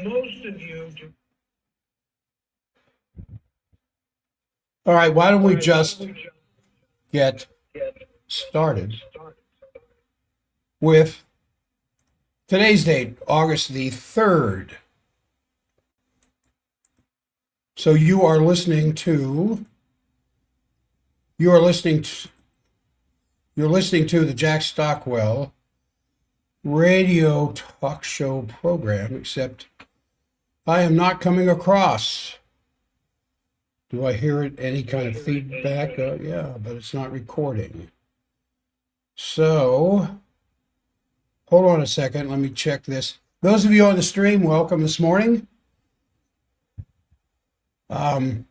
All right, why don't we just get started with today's date, August the 3rd. So you're listening to the Jack Stockwell radio talk show program, except I am not coming across. Do I hear it? Any kind of feedback? Yeah, but it's not recording. So, hold on a second. Let me check this. Those of you on the stream, welcome this morning. You're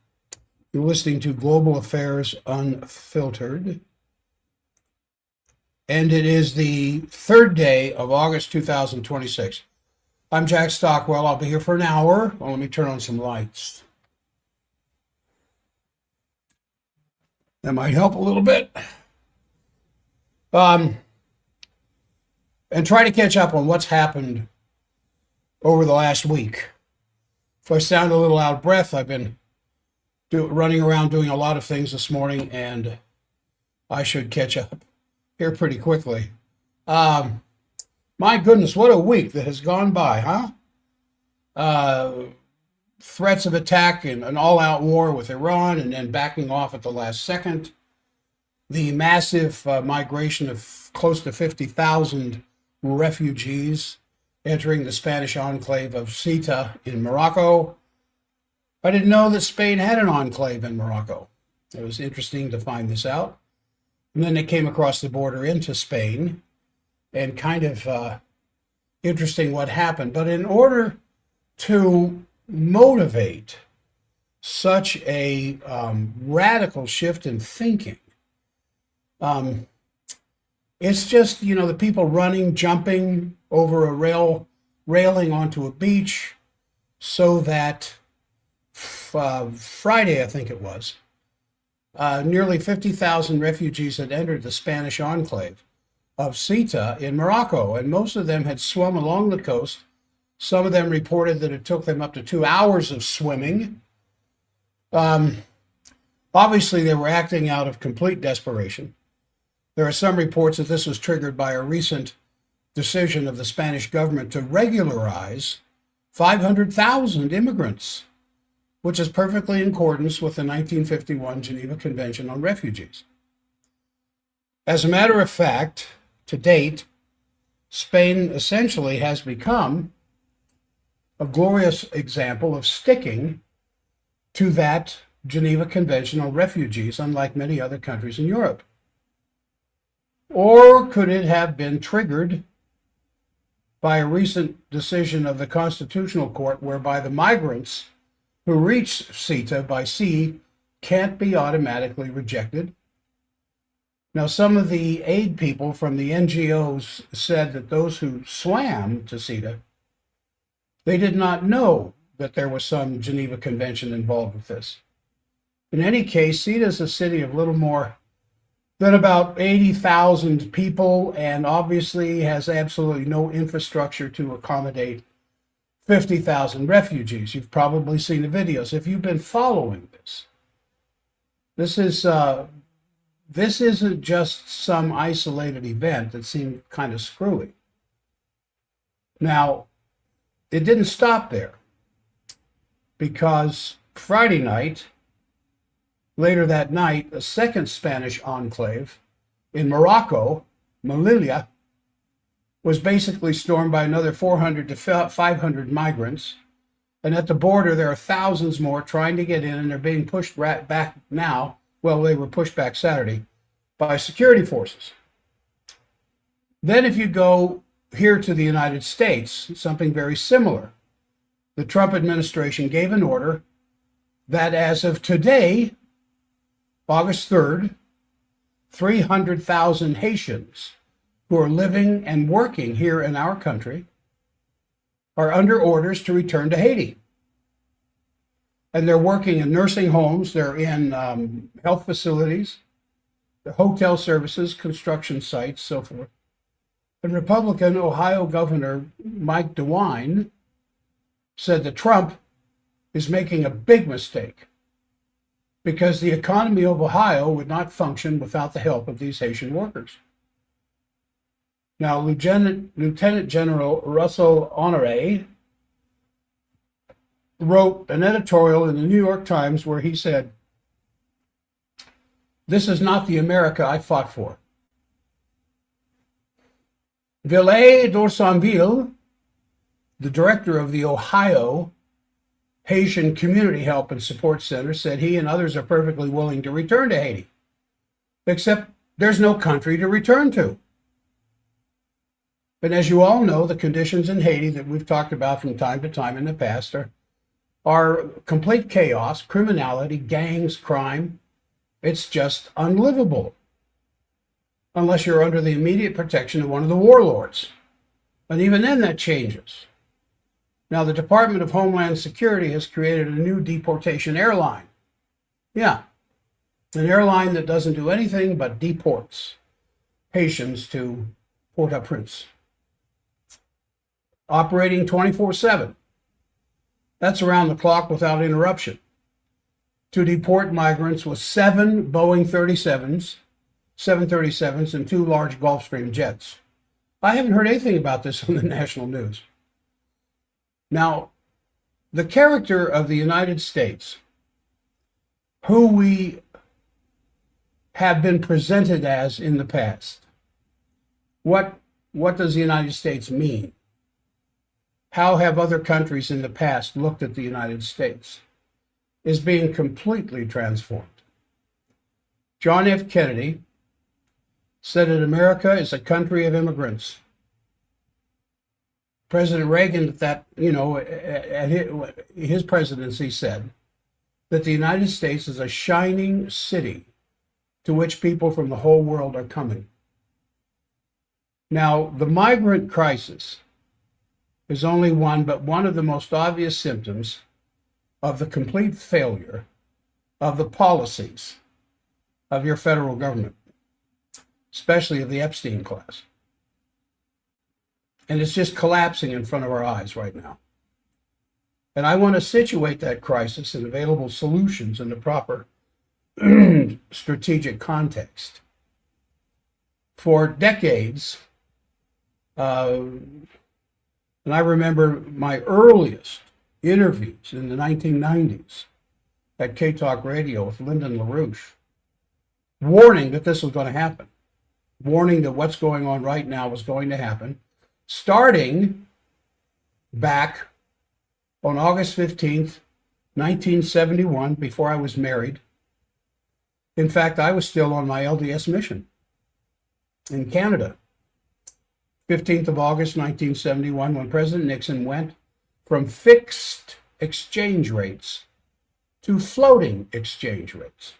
listening to Global Affairs Unfiltered. And it is the 3rd day of August 2026. I'm Jack Stockwell. I'll be here for an hour. Well, let me turn on some lights. That might help a little bit. And try to catch up on what's happened over the last week. If I sound a little out of breath, I've been running around doing a lot of things this morning, and I should catch up here pretty quickly. My goodness, what a week that has gone by, huh? Threats of attack and an all-out war with Iran, and then backing off at the last second. The massive migration of close to 50,000 refugees entering the Spanish enclave of Ceuta in Morocco. I didn't know that Spain had an enclave in Morocco. It was interesting to find this out. And then they came across the border into Spain, and kind of interesting what happened. But in order to motivate such a radical shift in thinking, it's just, the people running, jumping over a railing onto a beach, so that Friday, I think it was, nearly 50,000 refugees had entered the Spanish enclave of Ceuta in Morocco, and most of them had swum along the coast. Some of them reported that it took them up to 2 hours of swimming. Obviously, they were acting out of complete desperation. There are some reports that this was triggered by a recent decision of the Spanish government to regularize 500,000 immigrants, which is perfectly in accordance with the 1951 Geneva Convention on Refugees. As a matter of fact, to date, Spain essentially has become a glorious example of sticking to that Geneva Convention on Refugees, unlike many other countries in Europe. Or could it have been triggered by a recent decision of the Constitutional Court whereby the migrants who reach Ceuta by sea can't be automatically rejected? Now, some of the aid people from the NGOs said that those who swam to Ceuta, they did not know that there was some Geneva Convention involved with this. In any case, Ceuta is a city of little more than about 80,000 people, and obviously has absolutely no infrastructure to accommodate 50,000 refugees. You've probably seen the videos. If you've been following this isn't just some isolated event that seemed kind of screwy. Now, it didn't stop there, because Friday night, later that night, a second Spanish enclave in Morocco, Melilla, was basically stormed by another 400 to 500 migrants. And at the border, there are thousands more trying to get in, and they're being pushed right back now. Well, they were pushed back Saturday by security forces. Then if you go here to the United States, something very similar. The Trump administration gave an order that as of today, August 3rd, 300,000 Haitians who are living and working here in our country are under orders to return to Haiti. And they're working in nursing homes, they're in health facilities, the hotel services, construction sites, so forth. And Republican Ohio Governor Mike DeWine said that Trump is making a big mistake because the economy of Ohio would not function without the help of these Haitian workers. Now, Lieutenant General Russell Honore wrote an editorial in the New York Times where he said, "This is not the America I fought for." Villet d'Orsonville, the director of the Ohio Haitian Community Help and Support Center, said he and others are perfectly willing to return to Haiti, except there's no country to return to. And as you all know, the conditions in Haiti that we've talked about from time to time in the past are complete chaos, criminality, gangs, crime. It's just unlivable unless you're under the immediate protection of one of the warlords. And even then that changes. Now, the Department of Homeland Security has created a new deportation airline. Yeah, an airline that doesn't do anything but deports Haitians to Port-au-Prince. Operating 24/7. That's around the clock without interruption. To deport migrants with 7 Boeing 737s, and 2 large Gulfstream jets. I haven't heard anything about this on the national news. Now, the character of the United States, who we have been presented as in the past, what does the United States mean? How have other countries in the past looked at the United States? Is being completely transformed. John F. Kennedy said that America is a country of immigrants. President Reagan, at his presidency, said that the United States is a shining city to which people from the whole world are coming. Now, the migrant crisis is only one of the most obvious symptoms of the complete failure of the policies of your federal government, especially of the Epstein class. And it's just collapsing in front of our eyes right now. And I want to situate that crisis and available solutions in the proper strategic context. For decades, and I remember my earliest interviews in the 1990s at K-Talk Radio with Lyndon LaRouche, warning that this was going to happen, warning that what's going on right now was going to happen, starting back on August 15th, 1971, before I was married. In fact, I was still on my LDS mission in Canada. 15th of August, 1971, when President Nixon went from fixed exchange rates to floating exchange rates.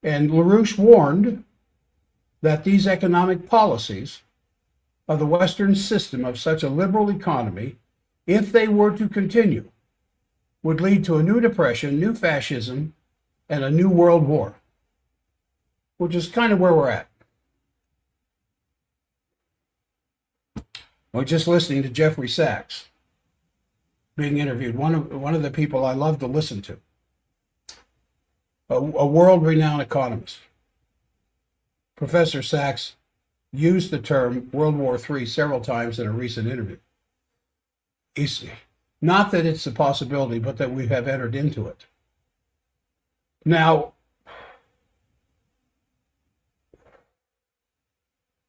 And LaRouche warned that these economic policies of the Western system of such a liberal economy, if they were to continue, would lead to a new depression, new fascism, and a new world war, which is kind of where we're at. We're just listening to Jeffrey Sachs being interviewed, one of the people I love to listen to, a world-renowned economist. Professor Sachs used the term World War III several times in a recent interview. He's, not that it's a possibility, but that we have entered into it. Now,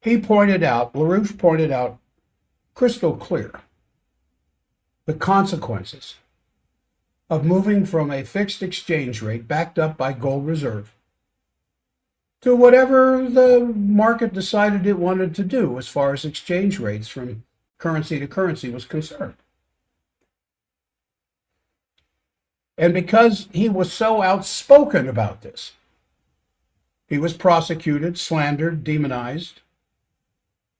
LaRouche pointed out crystal clear the consequences of moving from a fixed exchange rate backed up by gold reserve to whatever the market decided it wanted to do as far as exchange rates from currency to currency was concerned. And because he was so outspoken about this, he was prosecuted, slandered, demonized.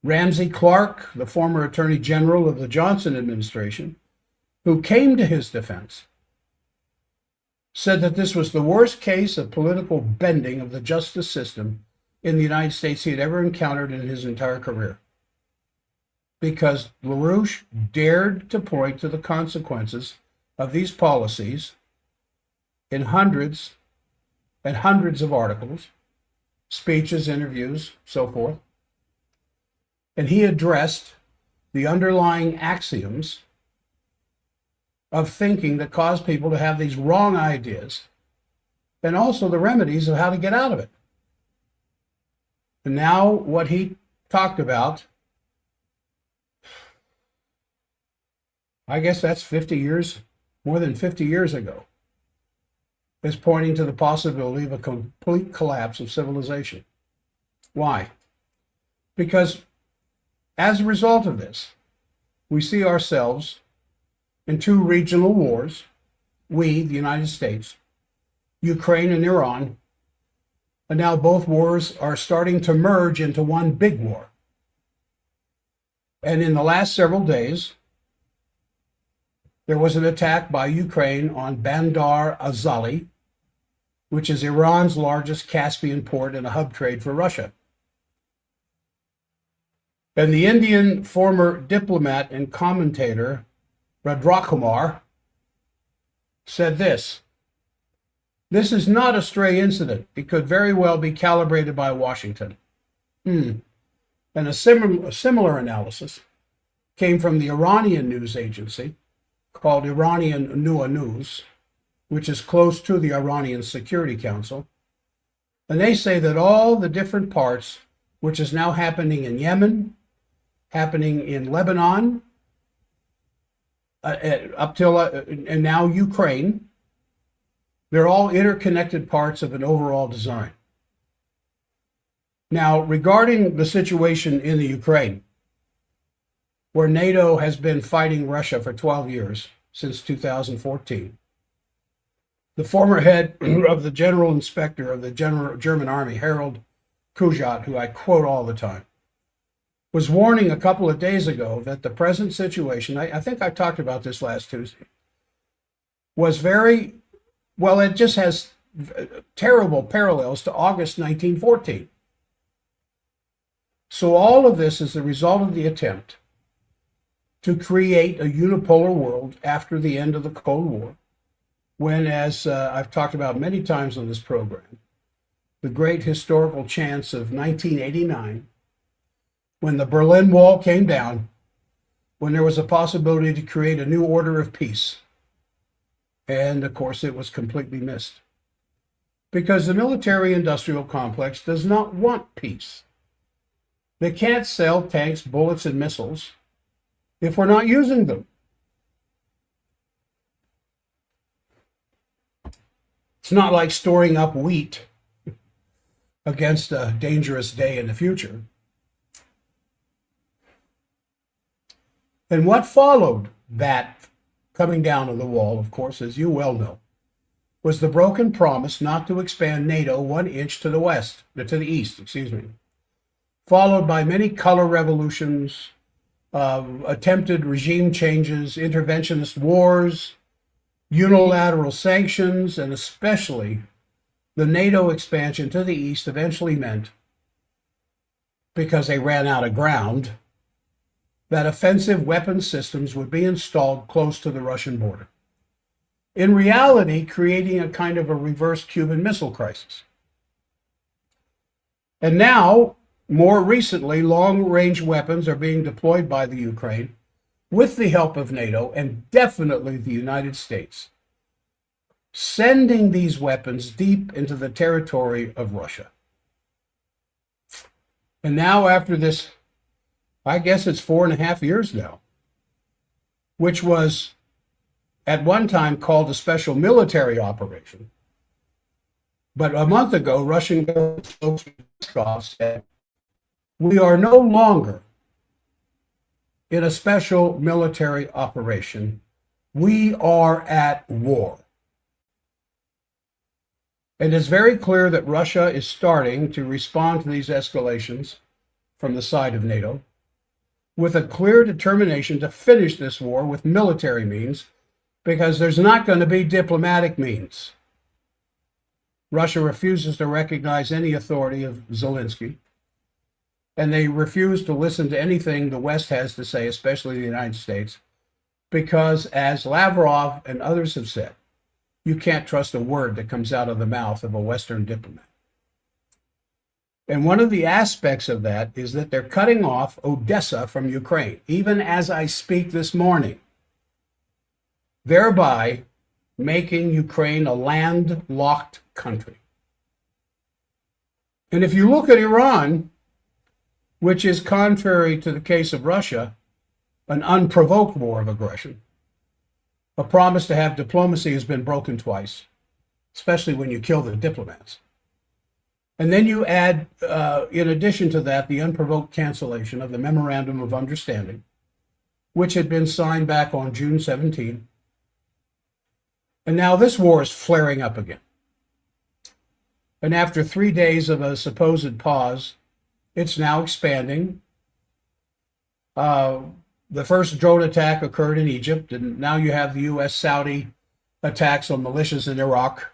Ramsey Clark, the former Attorney General of the Johnson administration, who came to his defense, said that this was the worst case of political bending of the justice system in the United States he had ever encountered in his entire career. because LaRouche dared to point to the consequences of these policies in hundreds and hundreds of articles, speeches, interviews, so forth. And he addressed the underlying axioms of thinking that cause people to have these wrong ideas, and also the remedies of how to get out of it. And now what he talked about, I guess that's 50 years, more than 50 years ago, is pointing to the possibility of a complete collapse of civilization. Why? Because as a result of this, we see ourselves in two regional wars, we, the United States, Ukraine and Iran, and now both wars are starting to merge into one big war. And in the last several days, there was an attack by Ukraine on Bandar Azali, which is Iran's largest Caspian port and a hub trade for Russia. And the Indian former diplomat and commentator Radhakumar said this: "This is not a stray incident. It could very well be calibrated by Washington." And a similar analysis came from the Iranian news agency called Iranian Nua News, which is close to the Iranian Security Council. And they say that all the different parts, which is now happening in Yemen, happening in Lebanon, up till and now Ukraine, they're all interconnected parts of an overall design. Now, regarding the situation in the Ukraine, where NATO has been fighting Russia for 12 years, since 2014, the former head of the General Inspector of the German Army, Harold Kujat, who I quote all the time, was warning a couple of days ago that the present situation, I think I talked about this last Tuesday, was very, well, it just has terrible parallels to August 1914. So all of this is the result of the attempt to create a unipolar world after the end of the Cold War, when, as I've talked about many times on this program, the great historical chance of 1989, when the Berlin Wall came down, when there was a possibility to create a new order of peace. And of course, it was completely missed. Because the military-industrial complex does not want peace. They can't sell tanks, bullets, and missiles if we're not using them. It's not like storing up wheat against a dangerous day in the future. And what followed that coming down of the wall, of course, as you well know, was the broken promise not to expand NATO 1 inch to the east, followed by many color revolutions, attempted regime changes, interventionist wars, unilateral sanctions, and especially the NATO expansion to the east eventually meant, because they ran out of ground, that offensive weapons systems would be installed close to the Russian border. In reality, creating a kind of a reverse Cuban Missile Crisis. And now, more recently, long-range weapons are being deployed by the Ukraine with the help of NATO and definitely the United States, sending these weapons deep into the territory of Russia. And now, after this, I guess it's 4.5 years now, which was at one time called a special military operation. But a month ago, Russian government spokesman said, "We are no longer in a special military operation. We are at war." And it's very clear that Russia is starting to respond to these escalations from the side of NATO with a clear determination to finish this war with military means, because there's not going to be diplomatic means. Russia refuses to recognize any authority of Zelensky. and they refuse to listen to anything the West has to say, especially the United States, because, as Lavrov and others have said, you can't trust a word that comes out of the mouth of a Western diplomat. And one of the aspects of that is that they're cutting off Odessa from Ukraine, even as I speak this morning, thereby making Ukraine a landlocked country. And if you look at Iran, which is contrary to the case of Russia, an unprovoked war of aggression, a promise to have diplomacy has been broken twice, especially when you kill the diplomats. And then you add, in addition to that, the unprovoked cancellation of the Memorandum of Understanding, which had been signed back on June 17. And now this war is flaring up again. And after 3 days of a supposed pause, it's now expanding. The first drone attack occurred in Egypt, and now you have the U.S.-Saudi attacks on militias in Iraq.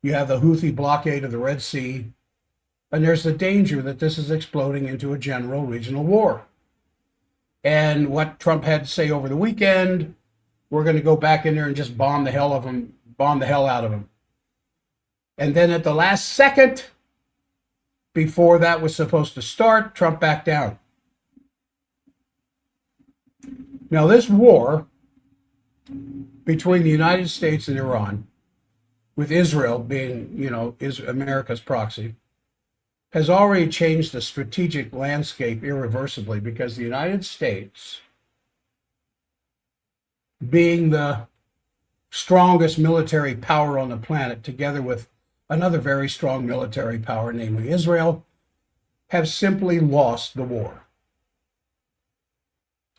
You have the Houthi blockade of the Red Sea, and there's the danger that this is exploding into a general regional war. And what Trump had to say over the weekend, we're going to go back in there and just bomb the hell out of them. And then at the last second, before that was supposed to start, Trump backed down. Now, this war between the United States and Iran, with Israel being, is America's proxy, has already changed the strategic landscape irreversibly, because the United States, being the strongest military power on the planet, together with another very strong military power, namely Israel, have simply lost the war.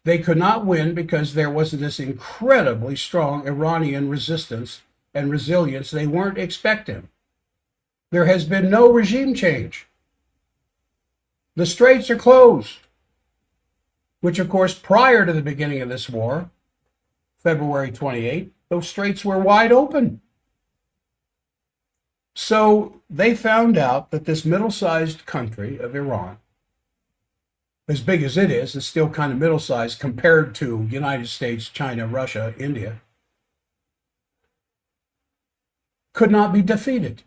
They could not win because there was this incredibly strong Iranian resistance and resilience they weren't expecting. There has been no regime change. The straits are closed, which, of course, prior to the beginning of this war, February 28, those straits were wide open. So they found out that this middle-sized country of Iran, as big as it is still kind of middle-sized compared to United States, China, Russia, India, could not be defeated.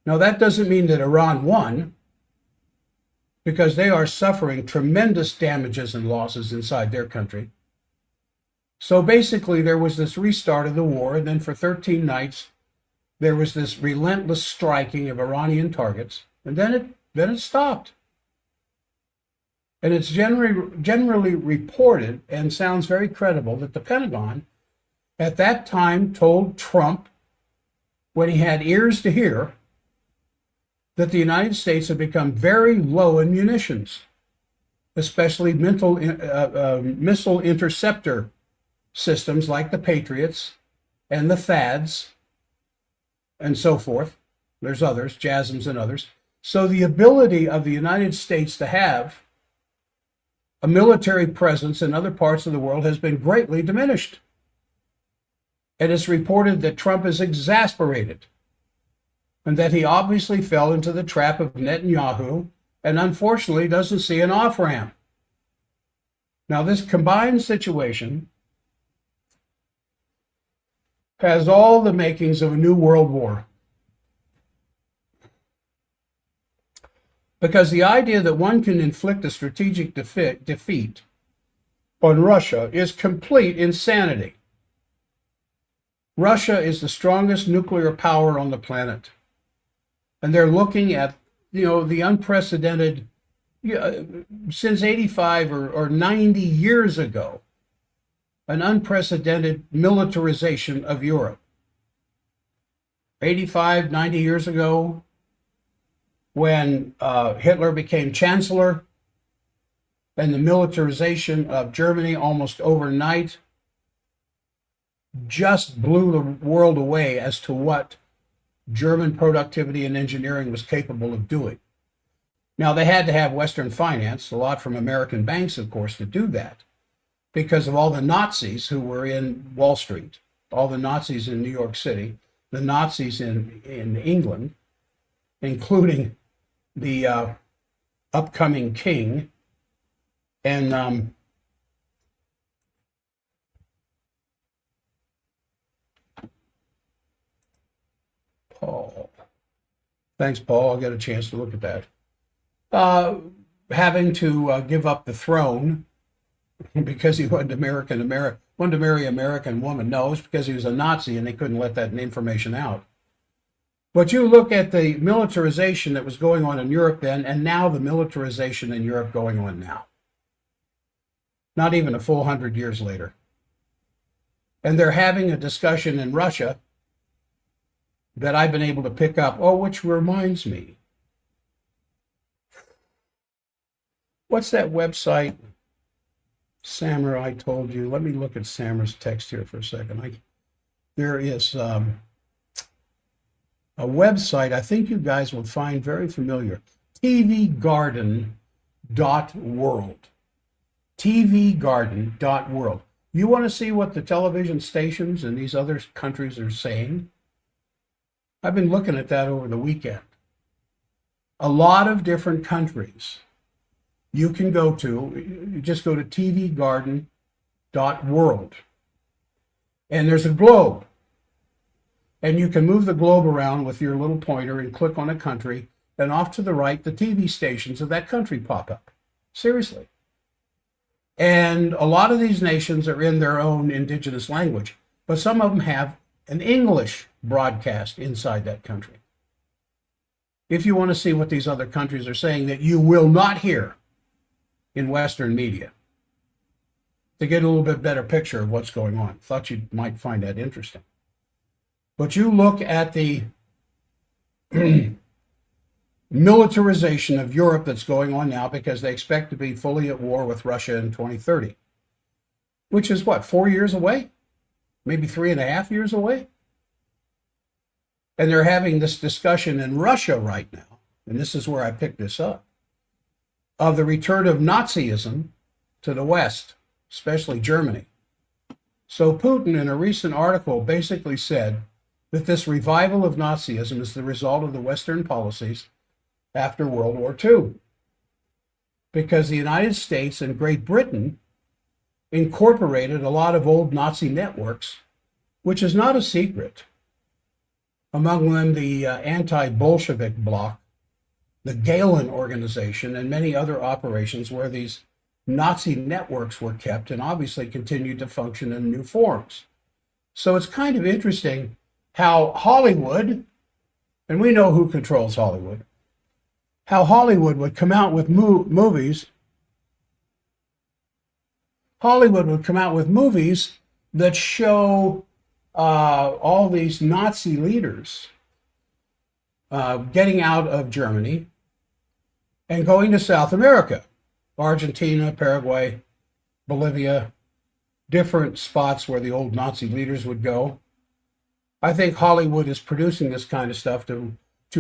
Now, that doesn't mean that Iran won, because they are suffering tremendous damages and losses inside their country. So basically, there was this restart of the war, and then for 13 nights, there was this relentless striking of Iranian targets, and then it stopped. And it's generally reported, and sounds very credible, that the Pentagon at that time told Trump, when he had ears to hear, that the United States had become very low in munitions, especially missile interceptor systems like the Patriots and the THAADs and so forth. There's others, JASSMs and others. So the ability of the United States to have a military presence in other parts of the world has been greatly diminished. It is reported that Trump is exasperated, and that he obviously fell into the trap of Netanyahu, and unfortunately doesn't see an off-ramp. Now, this combined situation has all the makings of a new world war. Because the idea that one can inflict a strategic defeat on Russia is complete insanity. Russia is the strongest nuclear power on the planet. And they're looking at, the unprecedented, since 85 or 90 years ago, an unprecedented militarization of Europe. 85, 90 years ago, when Hitler became chancellor, and the militarization of Germany almost overnight just blew the world away as to what German productivity and engineering was capable of doing. Now, they had to have Western finance, a lot from American banks, of course, to do that, because of all the Nazis who were in Wall Street, all the Nazis in New York City, the Nazis in England, including the upcoming king. And Paul. Thanks, Paul. I'll get a chance to look at that. Having to give up the throne because he wanted to marry an American woman. No, it's because he was a Nazi and they couldn't let that information out. But you look at the militarization that was going on in Europe then, and now the militarization in Europe going on now. Not even a full 100 years later. And they're having a discussion in Russia that I've been able to pick up. Oh, which reminds me. What's that website, Sammer, I told you? Let me look at Sammer's text here for a second. There is a website I think you guys will find very familiar. tvgarden.world. tvgarden.world. You want to see what the television stations in these other countries are saying? I've been looking at that over the weekend. A lot of different countries you can go to. You just go to tvgarden.world. And there's a globe. And you can move the globe around with your little pointer and click on a country. And off to the right, the TV stations of that country pop up. Seriously. And a lot of these nations are in their own indigenous language. But some of them have an English broadcast inside that country. If you want to see what these other countries are saying that you will not hear in Western media, to get a little bit better picture of what's going on. Thought you might find that interesting. But you look at the militarization of Europe that's going on now because they expect to be fully at war with Russia in 2030, which is what, 4 years away? Maybe 3.5 years away? And they're having this discussion in Russia right now, and this is where I picked this up, of the return of Nazism to the West, especially Germany. So Putin, in a recent article, basically said that this revival of Nazism is the result of the Western policies after World War II, because the United States and Great Britain incorporated a lot of old Nazi networks, which is not a secret. Among them, the anti-Bolshevik bloc, the Gehlen organization, and many other operations where these Nazi networks were kept and obviously continued to function in new forms. So it's kind of interesting how Hollywood, and we know who controls Hollywood, how Hollywood would come out with movies. Hollywood would come out with movies that show all these Nazi leaders getting out of Germany and going to South America, Argentina, Paraguay, Bolivia, different spots where the old Nazi leaders would go. I think Hollywood is producing this kind of stuff to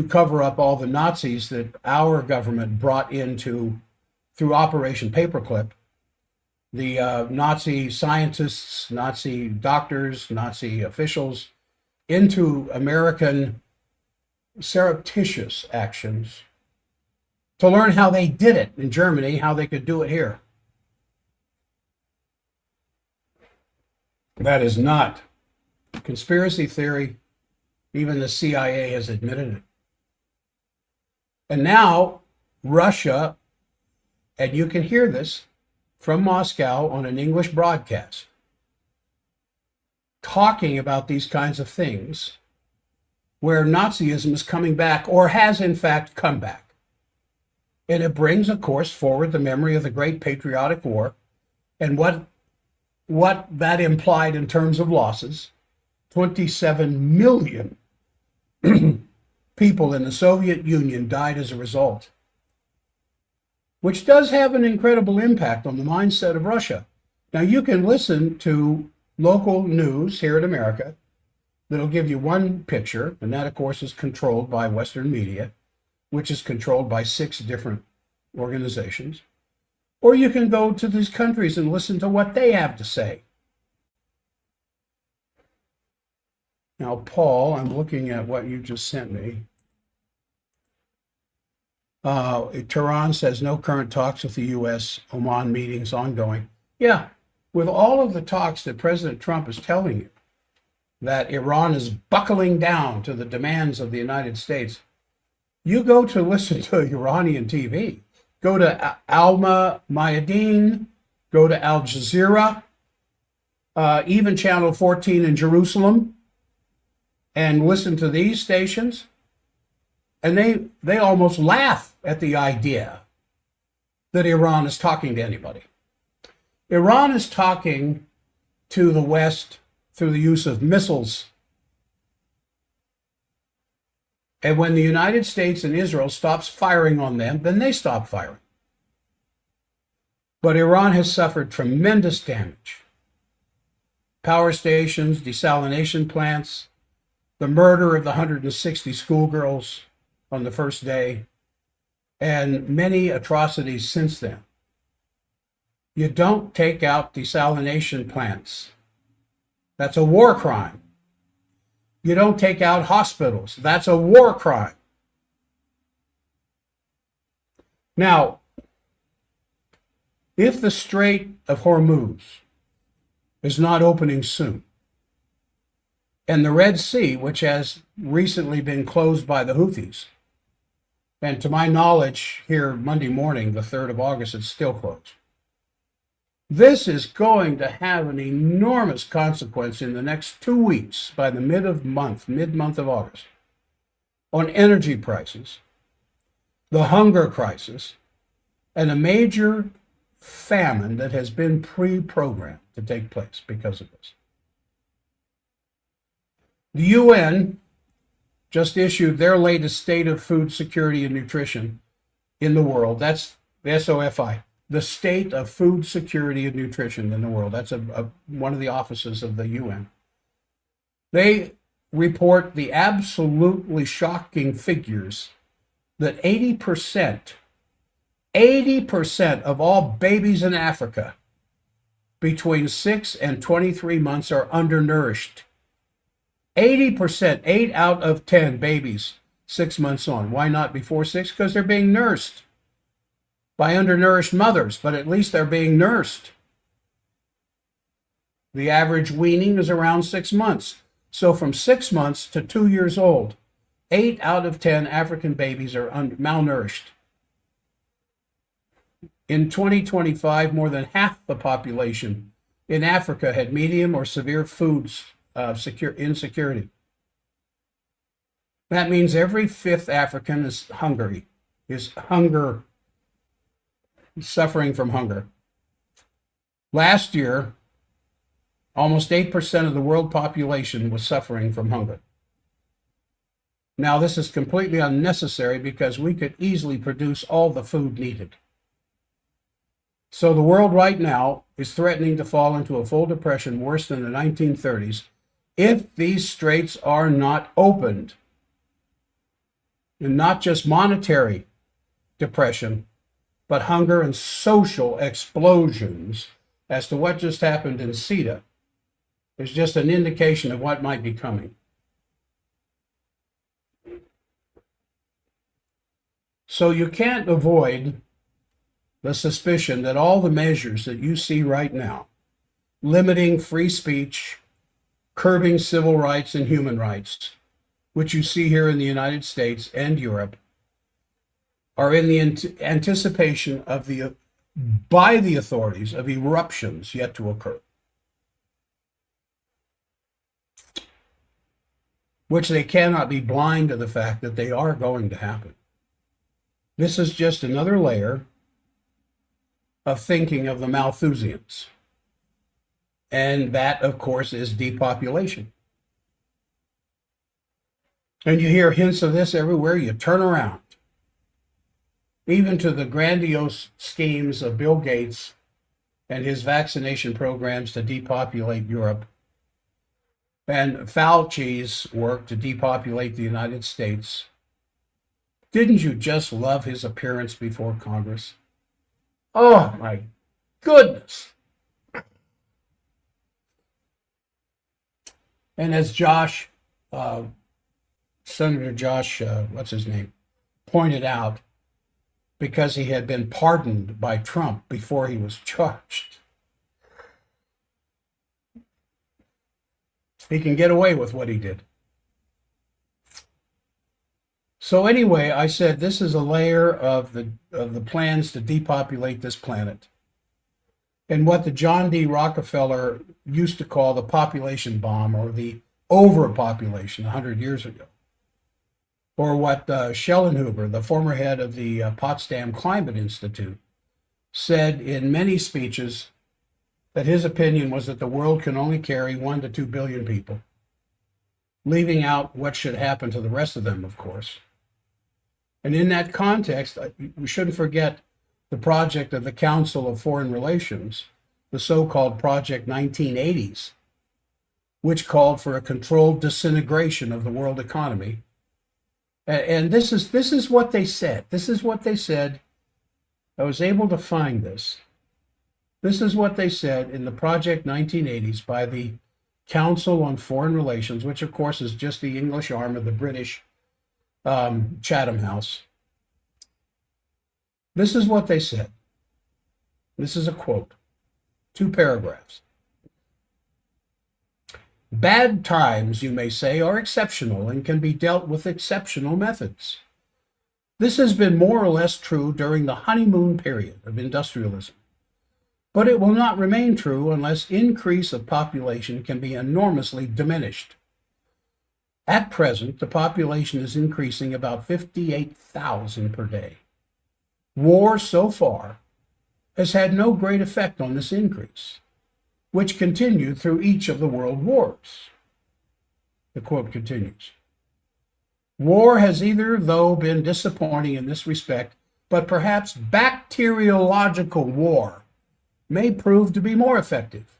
cover up all the Nazis that our government brought into through Operation Paperclip. The Nazi scientists, Nazi doctors, Nazi officials into American surreptitious actions to learn how they did it in Germany, how they could do it here. That is not conspiracy theory. Even the CIA has admitted it. And now Russia, and you can hear this from Moscow on an English broadcast, talking about these kinds of things, where Nazism is coming back, or has in fact come back. And it brings, of course, forward the memory of the Great Patriotic War and what that implied in terms of losses. 27 million people in the Soviet Union died as a result, which does have an incredible impact on the mindset of Russia. Now, you can listen to local news here in America that'll give you one picture, and that, of course, is controlled by Western media, which is controlled by 6 different organizations. Or you can go to these countries and listen to what they have to say. Now, Paul, I'm looking at what you just sent me. Tehran says no current talks with the U.S. Oman meetings ongoing. Yeah, with all of the talks that President Trump is telling you that Iran is buckling down to the demands of the United States, you go to listen to Iranian TV. Go to Alma Mayadeen, go to Al Jazeera, even Channel 14 in Jerusalem, and listen to these stations. And they almost laugh at the idea that Iran is talking to anybody. Iran is talking to the West through the use of missiles. And when the United States and Israel stops firing on them, then they stop firing. But Iran has suffered tremendous damage. Power stations, desalination plants, the murder of the 160 schoolgirls on the first day, and many atrocities since then. You don't take out desalination plants. That's a war crime. You don't take out hospitals. That's a war crime. Now, if the Strait of Hormuz is not opening soon, and the Red Sea, which has recently been closed by the Houthis, and to my knowledge, here Monday morning, the 3rd of August, it's still closed. This is going to have an enormous consequence in the next 2 weeks, by the mid-month of August, on energy prices, the hunger crisis, and a major famine that has been pre-programmed to take place because of this. The UN just issued their latest State of Food Security and Nutrition in the world. That's the SOFI. The State of Food Security and Nutrition in the world. That's one of the offices of the UN. They report the absolutely shocking figures that 80% of all babies in Africa between 6 and 23 months are undernourished. 80%, 8 out of 10 babies 6 months on. Why not before 6? Because they're being nursed by undernourished mothers, but at least they're being nursed. The average weaning is around 6 months. So from 6 months to 2 years old, 8 out of 10 African babies are malnourished. In 2025, more than half the population in Africa had medium or severe food insecurity. That means every 5th African is suffering from hunger. Last year, almost 8% of the world population was suffering from hunger. Now, this is completely unnecessary because we could easily produce all the food needed. So the world right now is threatening to fall into a full depression worse than the 1930s if these straits are not opened. And not just monetary depression, but hunger and social explosions as to what just happened in CETA is just an indication of what might be coming. So you can't avoid the suspicion that all the measures that you see right now, limiting free speech, curbing civil rights and human rights, which you see here in the United States and Europe, are in the anticipation of by the authorities of eruptions yet to occur, which they cannot be blind to the fact that they are going to happen. This is just another layer of thinking of the Malthusians. And that, of course, is depopulation. And you hear hints of this everywhere you turn around. Even to the grandiose schemes of Bill Gates and his vaccination programs to depopulate Europe, and Fauci's work to depopulate the United States. Didn't you just love his appearance before Congress? Oh, my goodness. And as Senator Josh, what's his name, pointed out, because he had been pardoned by Trump before he was charged. He can get away with what he did. So anyway, I said this is a layer of the plans to depopulate this planet, and what the John D. Rockefeller used to call the population bomb, or the overpopulation 100 years ago, or what Schellenhuber, the former head of the Potsdam Climate Institute, said in many speeches, that his opinion was that the world can only carry 1 to 2 billion people, leaving out what should happen to the rest of them, of course. And in that context, we shouldn't forget the project of the Council of Foreign Relations, the so-called Project 1980s, which called for a controlled disintegration of the world economy. And this is what they said. This is what they said. I was able to find this. This is what they said in the Project 1980s by the Council on Foreign Relations, which of course is just the English arm of the British Chatham House. This is what they said. This is a quote, 2 paragraphs. Bad times, you may say, are exceptional and can be dealt with exceptional methods. This has been more or less true during the honeymoon period of industrialism, but it will not remain true unless increase of population can be enormously diminished. At present, the population is increasing about 58,000 per day. War so far has had no great effect on this increase, which continued through each of the world wars. The quote continues. War has either, though, been disappointing in this respect, but perhaps bacteriological war may prove to be more effective.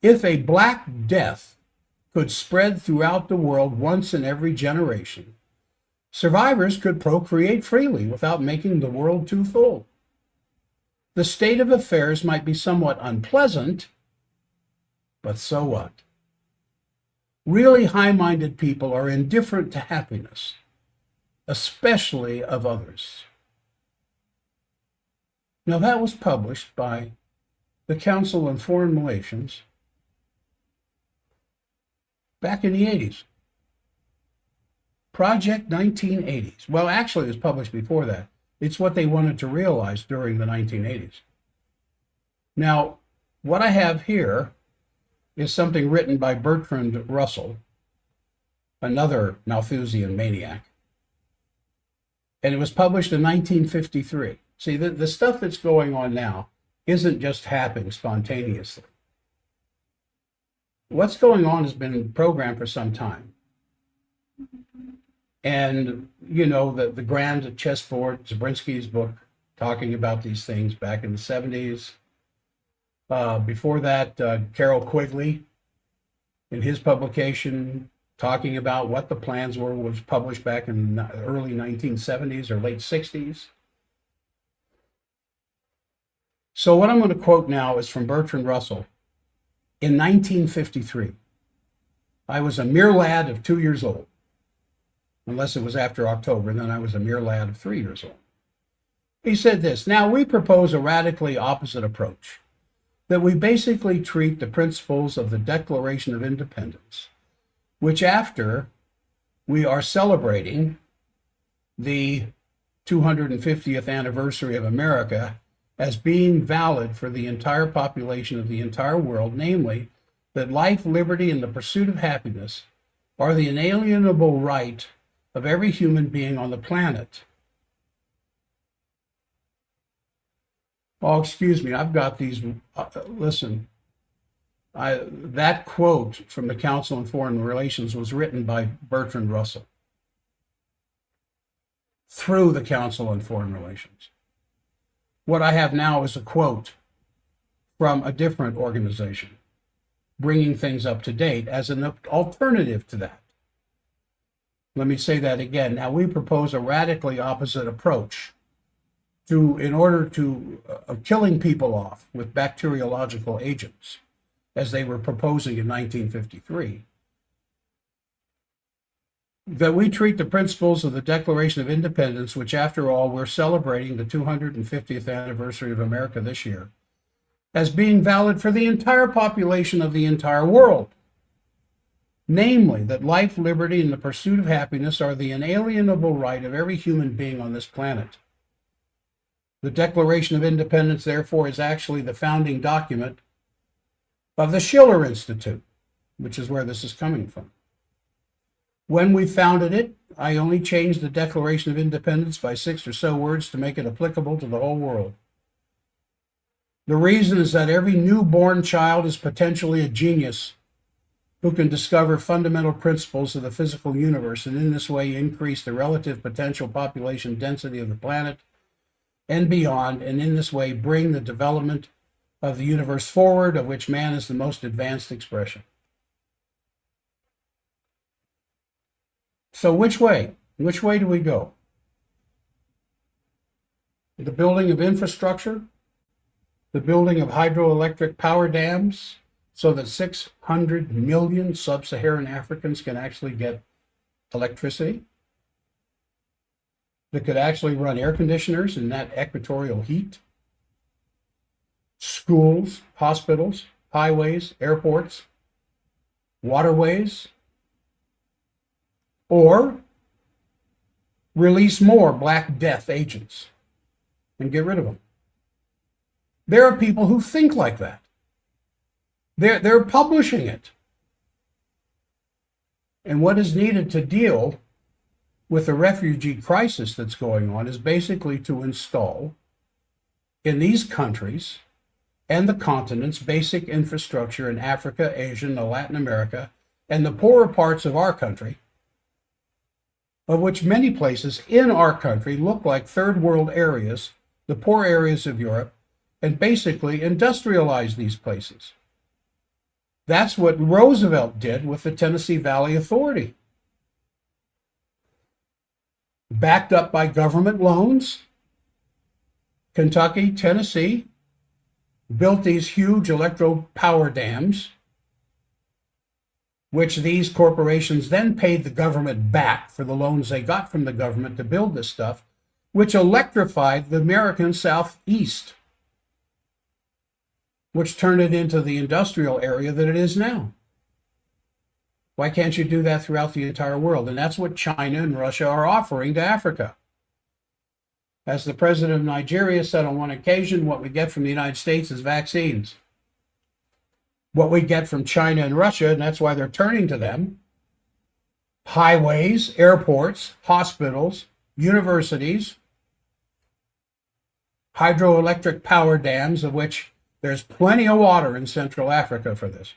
If a Black Death could spread throughout the world once in every generation, survivors could procreate freely without making the world too full. The state of affairs might be somewhat unpleasant, but so what? Really high-minded people are indifferent to happiness, especially of others. Now, that was published by the Council on Foreign Relations back in the 80s. Project 1980s. Well, actually, it was published before that. It's what they wanted to realize during the 1980s. Now, what I have here is something written by Bertrand Russell, another Malthusian maniac. And it was published in 1953. See, the stuff that's going on now isn't just happening spontaneously. What's going on has been programmed for some time. And, you know, the grand chessboard, Zabrinsky's book, talking about these things back in the 70s. Before that, Carroll Quigley, in his publication, talking about what the plans were, was published back in the early 1970s or late 60s. So what I'm going to quote now is from Bertrand Russell. In 1953, I was a mere lad of 2 years old, unless it was after October, and then I was a mere lad of 3 years old. He said this, now we propose a radically opposite approach, that we basically treat the principles of the Declaration of Independence, which after we are celebrating the 250th anniversary of America, as being valid for the entire population of the entire world, namely, that life, liberty, and the pursuit of happiness are the inalienable right of every human being on the planet. Oh, excuse me, I've got these, listen, that quote from the Council on Foreign Relations was written by Bertrand Russell through the Council on Foreign Relations. What I have now is a quote from a different organization, bringing things up to date as an alternative to that. Let me say that again. Now, we propose a radically opposite approach in order to killing people off with bacteriological agents, as they were proposing in 1953. that we treat the principles of the Declaration of Independence, which after all, we're celebrating the 250th anniversary of America this year, as being valid for the entire population of the entire world. Namely, that life, liberty, and the pursuit of happiness are the inalienable right of every human being on this planet. The Declaration of Independence, therefore, is actually the founding document of the Schiller Institute, which is where this is coming from. When we founded it, I only changed the Declaration of Independence by 6 or so words to make it applicable to the whole world. The reason is that every newborn child is potentially a genius who can discover fundamental principles of the physical universe and in this way increase the relative potential population density of the planet and beyond, and in this way bring the development of the universe forward, of which man is the most advanced expression. So which way? Which way do we go? The building of infrastructure, the building of hydroelectric power dams, so that 600 million sub-Saharan Africans can actually get electricity, that could actually run air conditioners in that equatorial heat, schools, hospitals, highways, airports, waterways, or release more Black Death agents and get rid of them. There are people who think like that. They're publishing it. And what is needed to deal with the refugee crisis that's going on is basically to install in these countries and the continents basic infrastructure in Africa, Asia, and Latin America, and the poorer parts of our country, of which many places in our country look like third world areas, the poor areas of Europe, and basically industrialize these places. That's what Roosevelt did with the Tennessee Valley Authority. Backed up by government loans, Kentucky, Tennessee built these huge electro power dams, which these corporations then paid the government back for the loans they got from the government to build this stuff, which electrified the American Southeast, which turned it into the industrial area that it is now. Why can't you do that throughout the entire world? And that's what China and Russia are offering to Africa. As the president of Nigeria said on one occasion, what we get from the United States is vaccines. What we get from China and Russia, and that's why they're turning to them, highways, airports, hospitals, universities, hydroelectric power dams, of which there's plenty of water in Central Africa for this.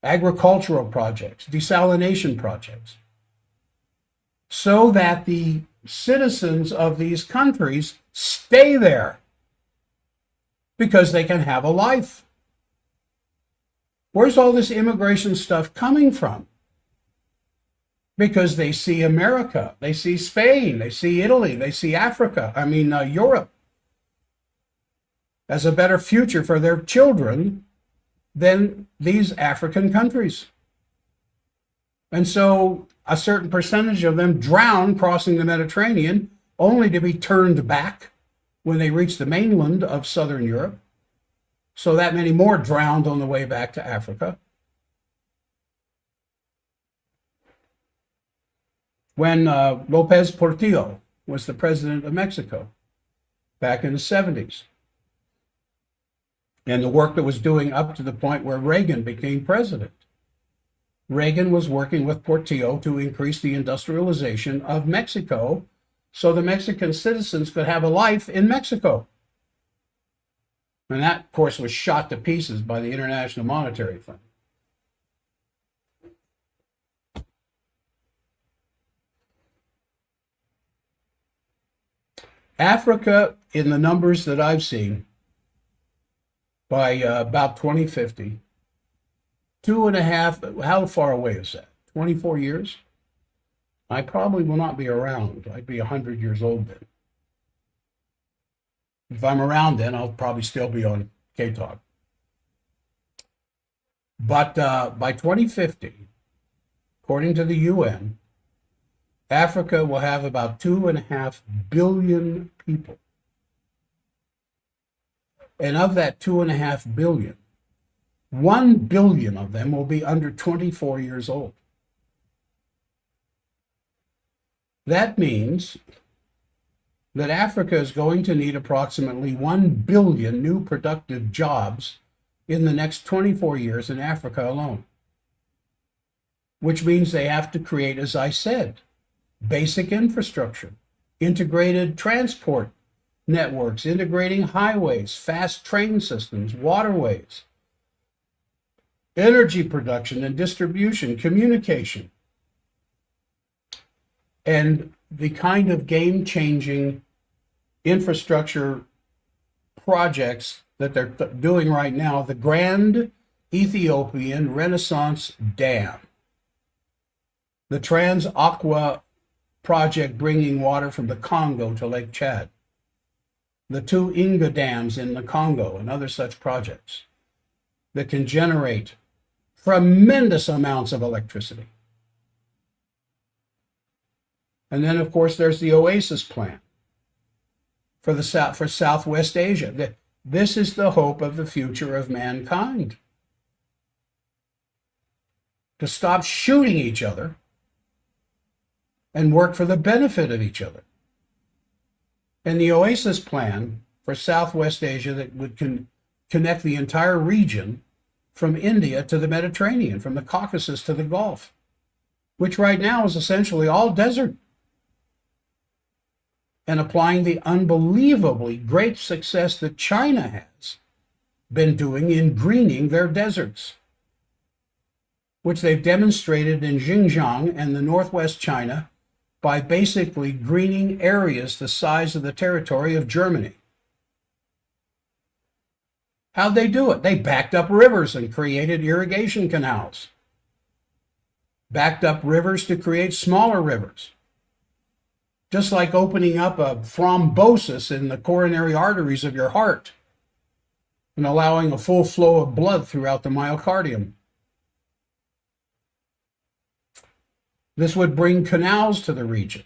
Agricultural projects, desalination projects, so that the citizens of these countries stay there because they can have a life. Where's all this immigration stuff coming from? Because they see America, they see Spain, they see Italy, they see Europe as a better future for their children than these African countries. And so a certain percentage of them drown crossing the Mediterranean, only to be turned back when they reach the mainland of Southern Europe. So that many more drowned on the way back to Africa. When Lopez Portillo was the president of Mexico back in the 70s, and the work that was doing up to the point where Reagan became president. Reagan was working with Portillo to increase the industrialization of Mexico so the Mexican citizens could have a life in Mexico. And that, of course, was shot to pieces by the International Monetary Fund. Africa, in the numbers that I've seen, by about 2050, 2.5, how far away is that? 24 years? I probably will not be around. I'd be 100 years old then. If I'm around then, I'll probably still be on K-Talk. But by 2050, according to the UN, Africa will have about 2.5 billion people. And of that 2.5 billion, 1 billion of them will be under 24 years old. That means that Africa is going to need approximately 1 billion new productive jobs in the next 24 years in Africa alone. Which means they have to create, as I said, basic infrastructure, integrated transport networks, integrating highways, fast train systems, waterways, energy production and distribution, communication, and the kind of game-changing infrastructure projects that they're doing right now, the Grand Ethiopian Renaissance Dam, the Trans Aqua project bringing water from the Congo to Lake Chad, the two Inga dams in the Congo, and other such projects that can generate tremendous amounts of electricity. And then, of course, there's the Oasis Plan for Southwest Asia. This is the hope of the future of mankind. To stop shooting each other and work for the benefit of each other. And the Oasis Plan for Southwest Asia that would connect the entire region from India to the Mediterranean, from the Caucasus to the Gulf, which right now is essentially all desert. And applying the unbelievably great success that China has been doing in greening their deserts, which they've demonstrated in Xinjiang and the northwest China by basically greening areas the size of the territory of Germany. How'd they do it? They backed up rivers and created irrigation canals. Backed up rivers to create smaller rivers. Just like opening up a thrombosis in the coronary arteries of your heart and allowing a full flow of blood throughout the myocardium. This would bring canals to the region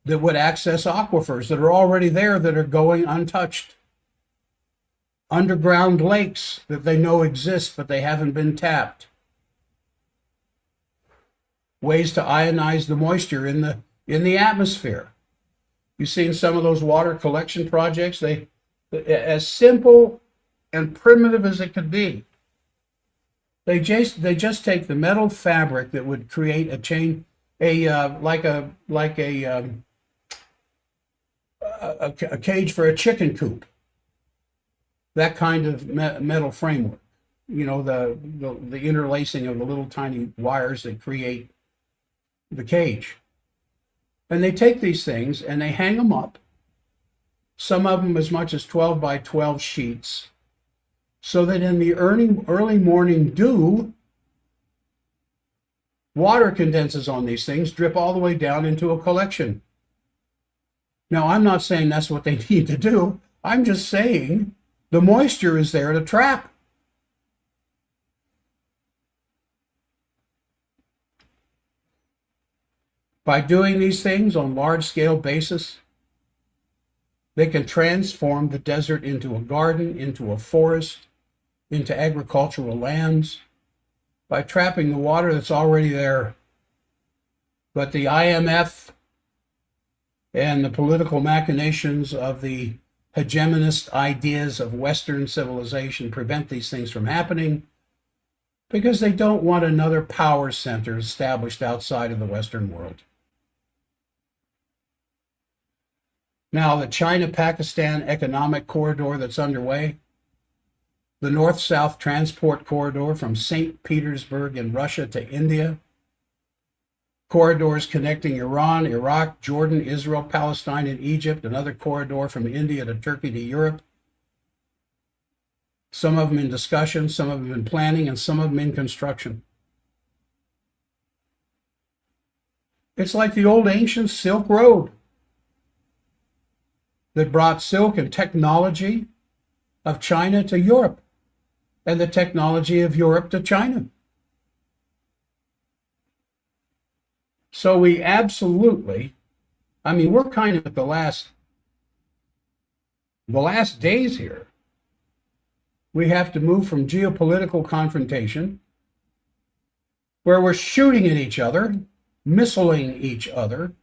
that would access aquifers that are already there that are going untouched. Underground lakes that they know exist but they haven't been tapped. Ways to ionize the moisture in the atmosphere. You've seen some of those water collection projects. They, as simple and primitive as it could be, they just take the metal fabric that would create a chain, like a cage for a chicken coop. That kind of metal framework. You know, the interlacing of the little tiny wires that create the cage. And they take these things and they hang them up, some of them as much as 12 by 12 sheets, so that in the early morning dew, water condenses on these things, drip all the way down into a collection. Now, I'm not saying that's what they need to do. I'm just saying the moisture is there to trap. By doing these things on large-scale basis, they can transform the desert into a garden, into a forest, into agricultural lands, by trapping the water that's already there. But the IMF and the political machinations of the hegemonist ideas of Western civilization prevent these things from happening because they don't want another power center established outside of the Western world. Now, the China-Pakistan economic corridor that's underway, the North-South transport corridor from St. Petersburg in Russia to India, corridors connecting Iran, Iraq, Jordan, Israel, Palestine, and Egypt, another corridor from India to Turkey to Europe. Some of them in discussion, some of them in planning, and some of them in construction. It's like the old ancient Silk Road that brought silk and technology of China to Europe, and the technology of Europe to China. So we absolutely, I mean, we're kind of at the last days here. We have to move from geopolitical confrontation, where we're shooting at each other, missiling each other,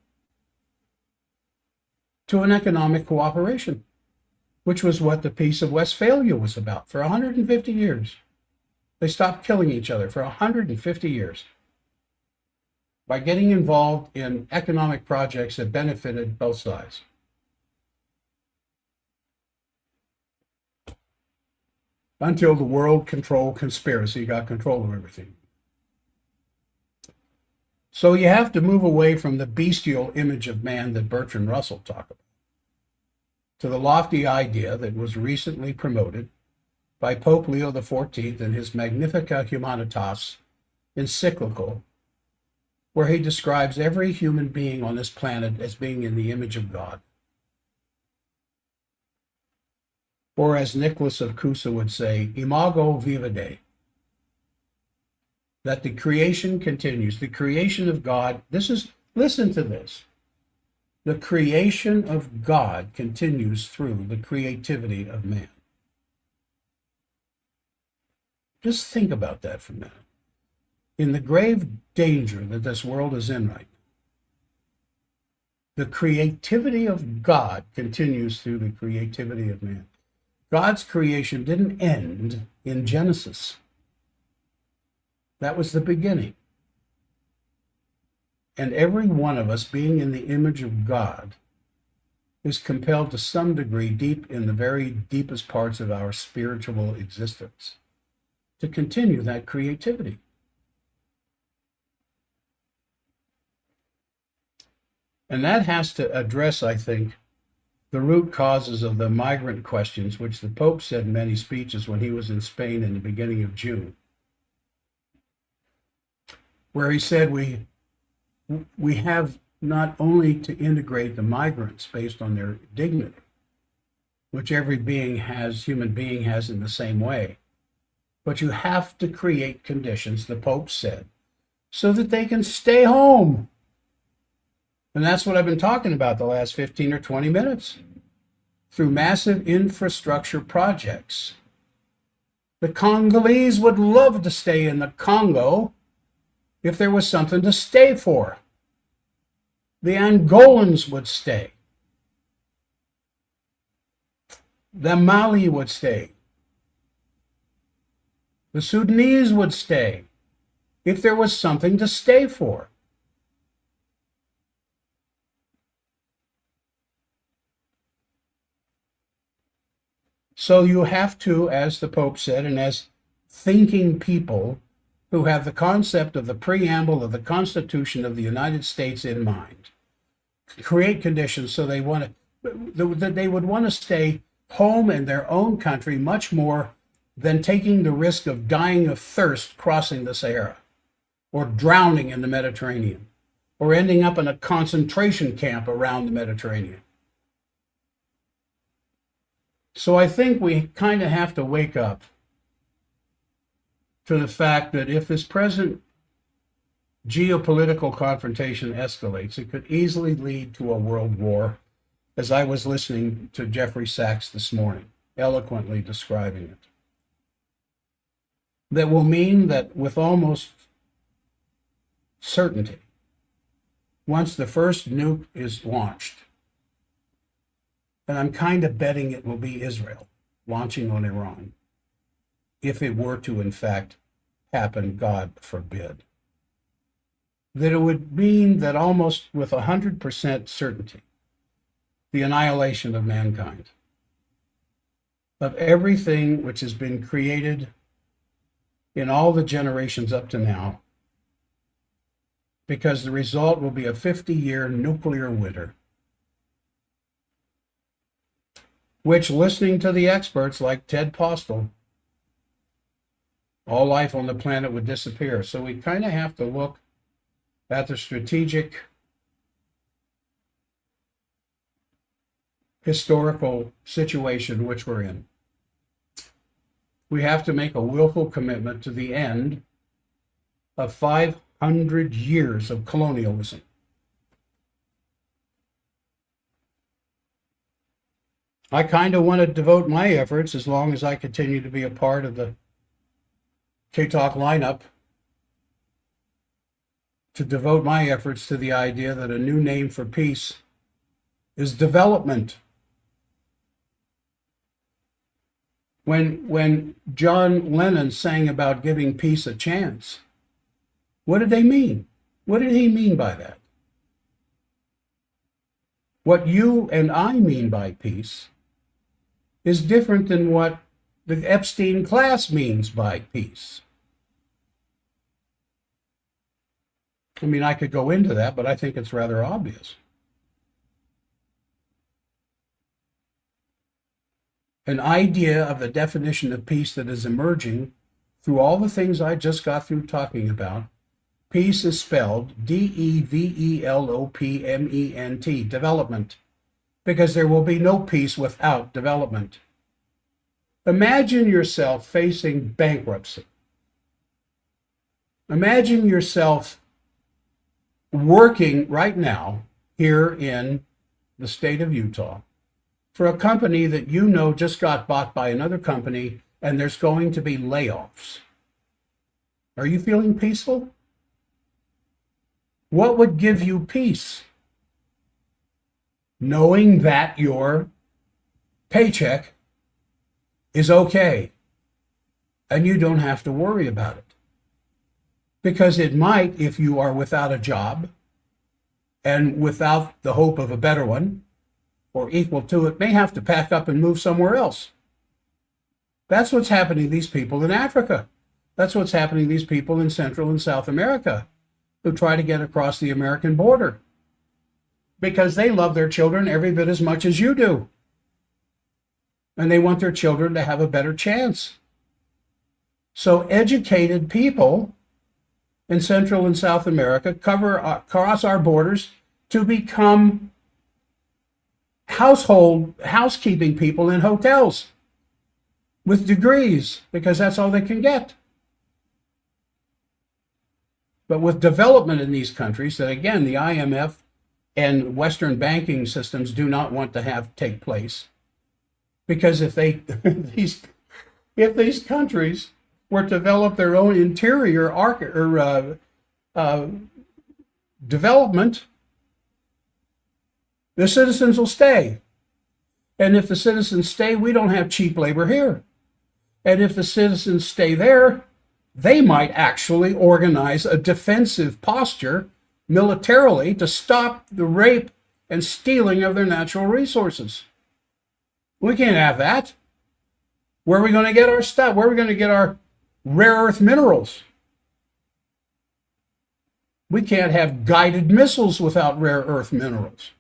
to an economic cooperation, which was what the Peace of Westphalia was about for 150 years. They stopped killing each other for 150 years by getting involved in economic projects that benefited both sides. Until the world control conspiracy got control of everything. So you have to move away from the bestial image of man that Bertrand Russell talked about to the lofty idea that was recently promoted by Pope Leo XIV in his Magnificat Humanitas encyclical, where he describes every human being on this planet as being in the image of God. Or as Nicholas of Cusa would say, imago vivae, that the creation continues. The creation of God, listen to this. The creation of God continues through the creativity of man. Just think about that for a minute. In the grave danger that this world is in right now, the creativity of God continues through the creativity of man. God's creation didn't end in Genesis. That was the beginning. And every one of us, being in the image of God, is compelled to some degree, deep in the very deepest parts of our spiritual existence, to continue that creativity. And that has to address, I think, the root causes of the migrant questions, which the Pope said in many speeches when he was in Spain in the beginning of June, where he said we have not only to integrate the migrants based on their dignity, which every human being has in the same way, but you have to create conditions, the Pope said, so that they can stay home. And that's what I've been talking about the last 15 or 20 minutes. Through massive infrastructure projects. The Congolese would love to stay in the Congo if there was something to stay for. The Angolans would stay. The Mali would stay. The Sudanese would stay if there was something to stay for. So you have to, as the Pope said, and as thinking people who have the concept of the preamble of the Constitution of the United States in mind, create conditions so they would want to stay home in their own country much more than taking the risk of dying of thirst crossing the Sahara, or drowning in the Mediterranean, or ending up in a concentration camp around the Mediterranean. So I think we kind of have to wake up to the fact that if this present geopolitical confrontation escalates, it could easily lead to a world war, as I was listening to Jeffrey Sachs this morning, eloquently describing it. That will mean that with almost certainty, once the first nuke is launched, and I'm kind of betting it will be Israel launching on Iran, if it were to in fact happen, God forbid, that it would mean that almost with 100% certainty, the annihilation of mankind, of everything which has been created in all the generations up to now, because the result will be a 50-year nuclear winter, which, listening to the experts like Ted Postel, all life on the planet would disappear. So we kind of have to look at the strategic, historical situation which we're in. We have to make a willful commitment to the end of 100 years of colonialism. I kind of want to devote my efforts, as long as I continue to be a part of the K-Talk lineup, to devote my efforts to the idea that a new name for peace is development. When John Lennon sang about giving peace a chance, what did they mean? What did he mean by that? What you and I mean by peace is different than what the Epstein class means by peace. I mean, I could go into that, but I think it's rather obvious. An idea of the definition of peace that is emerging through all the things I just got through talking about. Peace is spelled development, development, because there will be no peace without development. Imagine yourself facing bankruptcy. Imagine yourself working right now here in the state of Utah for a company that you know just got bought by another company, and there's going to be layoffs. Are you feeling peaceful? What would give you peace? Knowing that your paycheck is okay and you don't have to worry about it. Because it might, if you are without a job and without the hope of a better one or equal to it, may have to pack up and move somewhere else. That's what's happening to these people in Africa. That's what's happening to these people in Central and South America who try to get across the American border, because they love their children every bit as much as you do. And they want their children to have a better chance. So educated people in Central and South America cross our borders to become housekeeping people in hotels with degrees, because that's all they can get. But with development in these countries that, again, the IMF and Western banking systems do not want to have take place, because if these countries were to develop their own interior development, the citizens will stay. And if the citizens stay, we don't have cheap labor here. And if the citizens stay there, they might actually organize a defensive posture militarily to stop the rape and stealing of their natural resources. We can't have that. Where are we going to get our stuff? Where are we going to get our rare earth minerals? We can't have guided missiles without rare earth minerals.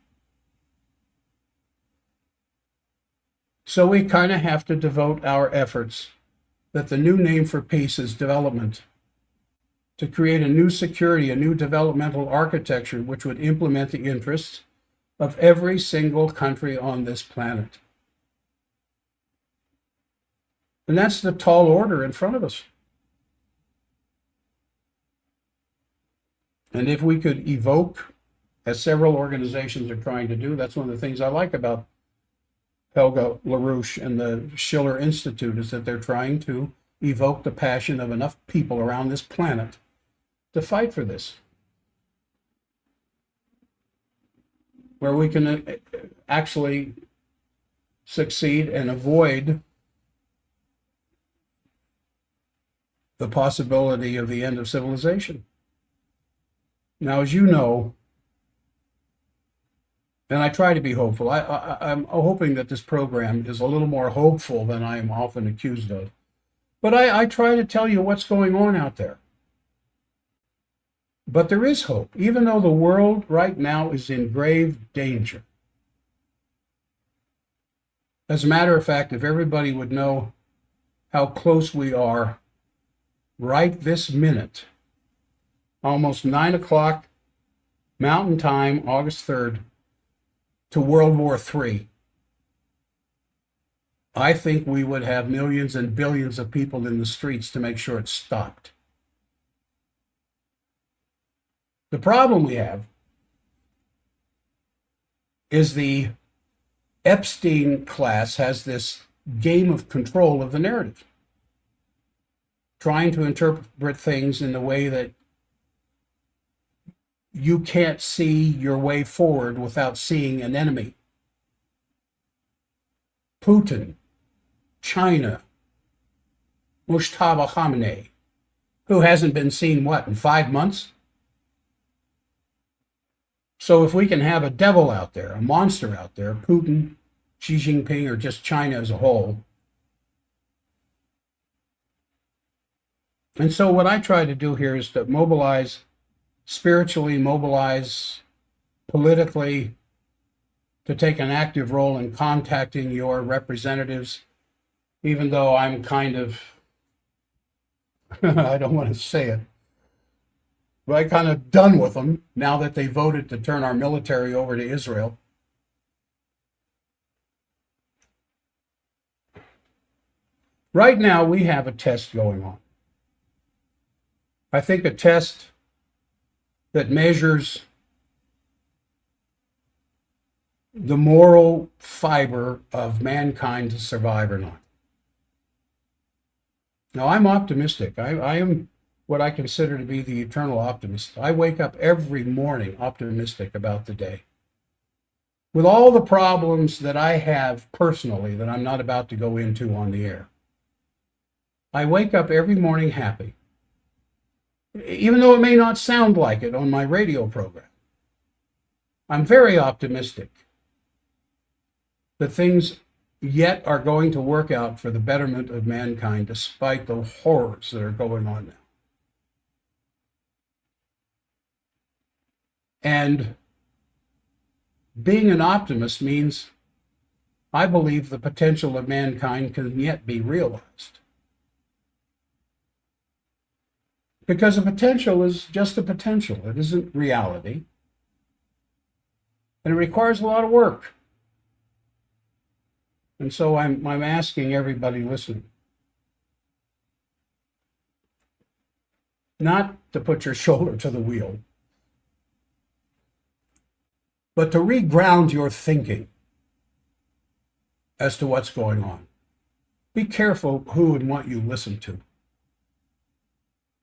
So we kind of have to devote our efforts that the new name for peace is development, to create a new security, a new developmental architecture which would implement the interests of every single country on this planet. And that's the tall order in front of us. And if we could evoke, as several organizations are trying to do, that's one of the things I like about Helga LaRouche and the Schiller Institute, is that they're trying to evoke the passion of enough people around this planet to fight for this, where we can actually succeed and avoid the possibility of the end of civilization. Now, as you know, and I try to be hopeful. I'm hoping that this program is a little more hopeful than I am often accused of. But I try to tell you what's going on out there. But there is hope, even though the world right now is in grave danger. As a matter of fact, if everybody would know how close we are right this minute, almost 9 o'clock Mountain Time, August 3rd, to World War III, I think we would have millions and billions of people in the streets to make sure it stopped. The problem we have is the Epstein class has this game of control of the narrative, trying to interpret things in the way that you can't see your way forward without seeing an enemy. Putin, China, Mustafa Khamenei, who hasn't been seen, what, in 5 months? So if we can have a devil out there, a monster out there, Putin, Xi Jinping, or just China as a whole. And so what I try to do here is to mobilize, spiritually mobilize, politically, to take an active role in contacting your representatives, even though I'm kind of, I don't want to say it, but I'm kind of done with them now that they voted to turn our military over to Israel. Right now, we have a test going on. I think a test that measures the moral fiber of mankind to survive or not. Now, I'm optimistic. I am what I consider to be the eternal optimist. I wake up every morning optimistic about the day. With all the problems that I have personally that I'm not about to go into on the air, I wake up every morning happy, even though it may not sound like it on my radio program. I'm very optimistic that things yet are going to work out for the betterment of mankind, despite the horrors that are going on now. And being an optimist means I believe the potential of mankind can yet be realized. Because the potential is just a potential. It isn't reality. And it requires a lot of work. And so I'm asking everybody listening not to put your shoulder to the wheel, but to reground your thinking as to what's going on. Be careful who and what you listen to.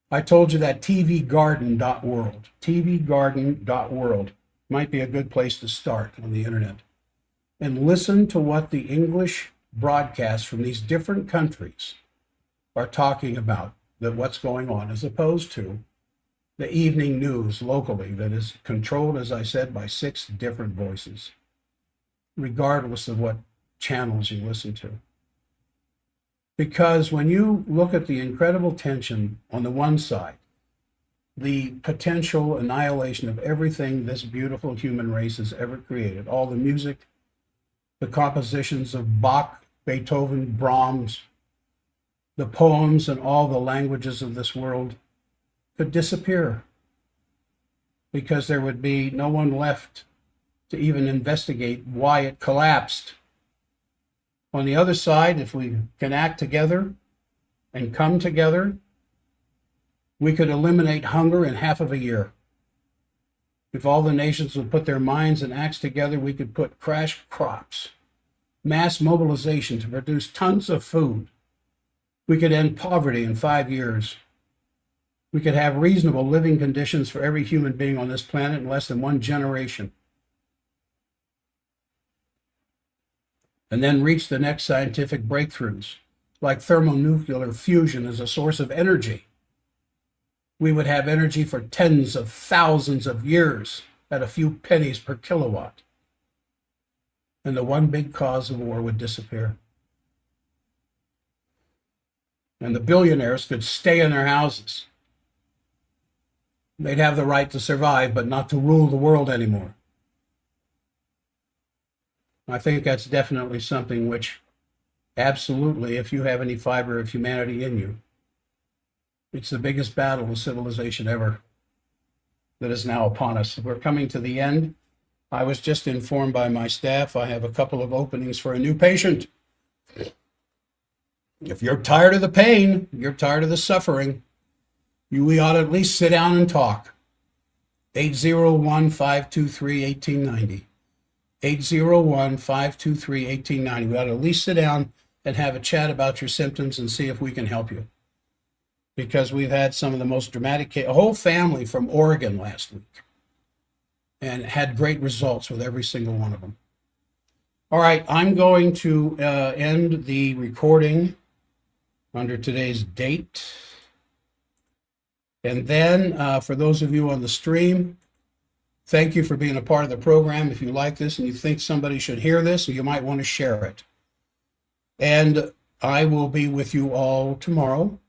I told you that tvgarden.world. tvgarden.world might be a good place to start on the internet. And listen to what the English broadcasts from these different countries are talking about, that what's going on, as opposed to the evening news locally that is controlled, as I said, by 6 different voices, regardless of what channels you listen to. Because when you look at the incredible tension on the one side, the potential annihilation of everything this beautiful human race has ever created, all the music, the compositions of Bach, Beethoven, Brahms, the poems and all the languages of this world could disappear because there would be no one left to even investigate why it collapsed. On the other side, if we can act together and come together, we could eliminate hunger in half of a year. If all the nations would put their minds and acts together, we could put crash crops, mass mobilization to produce tons of food. We could end poverty in 5 years. We could have reasonable living conditions for every human being on this planet in less than 1 generation. And then reach the next scientific breakthroughs, like thermonuclear fusion as a source of energy. We would have energy for tens of thousands of years at a few pennies per kilowatt. And the one big cause of war would disappear. And the billionaires could stay in their houses. They'd have the right to survive, but not to rule the world anymore. I think that's definitely something which, absolutely, if you have any fiber of humanity in you, it's the biggest battle of civilization ever that is now upon us. We're coming to the end. I was just informed by my staff I have a couple of openings for a new patient. If you're tired of the pain, you're tired of the suffering, we ought to at least sit down and talk. 801-523-1890. 801-523-1890. We ought to at least sit down and have a chat about your symptoms and see if we can help you. Because we've had some of the most dramatic a whole family from Oregon last week and had great results with every single one of them. All right, I'm going to end the recording under today's date. And then for those of you on the stream, thank you for being a part of the program. If you like this and you think somebody should hear this, you might want to share it. And I will be with you all tomorrow.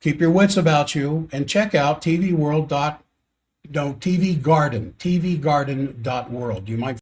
Keep your wits about you and check out tvgarden.world. You might